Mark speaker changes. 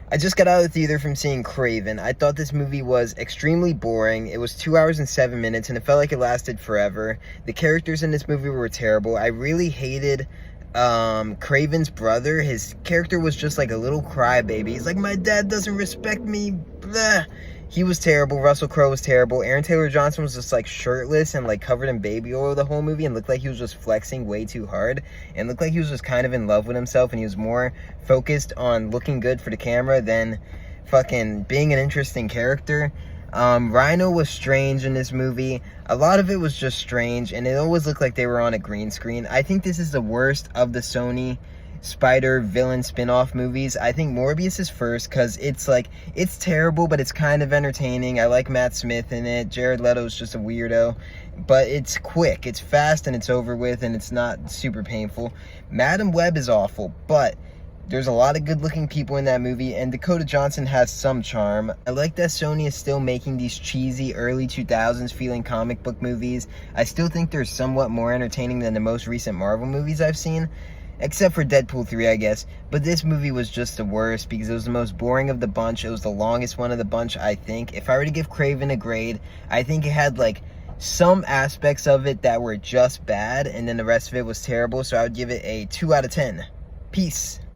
Speaker 1: I just got out of the theater from seeing Kraven. I thought this movie was extremely boring. It was 2 hours and 7 minutes, and it felt like it lasted forever. The characters in this movie were terrible. I really hated Kraven's brother. His character was just like a little crybaby. He's like, my dad doesn't respect me. Blah. He was terrible. Russell Crowe was terrible. Aaron Taylor Johnson was just like shirtless and like covered in baby oil the whole movie and looked like he was just flexing way too hard and looked like he was just kind of in love with himself, and he was more focused on looking good for the camera than fucking being an interesting character. Rhino was strange in this movie. A lot of it was just strange, and it always looked like they were on a green screen. I think this is the worst of the Sony Spider villain spin-off movies. I think Morbius is first because it's like, it's terrible, but it's kind of entertaining. I like Matt Smith in it. Jared Leto's just a weirdo, but it's quick, it's fast, and it's over with, and it's not super painful. Madam Web is awful, but there's a lot of good-looking people in that movie, and Dakota Johnson has some charm. I like that Sony is still making these cheesy early 2000s feeling comic book movies. I still think they're somewhat more entertaining than the most recent Marvel movies I've seen. Except for Deadpool 3, I guess. But this movie was just the worst because it was the most boring of the bunch. It was the longest one of the bunch, I think. If I were to give Kraven a grade, I think it had, like, some aspects of it that were just bad, and then the rest of it was terrible. So I would give it a 2 out of 10. Peace.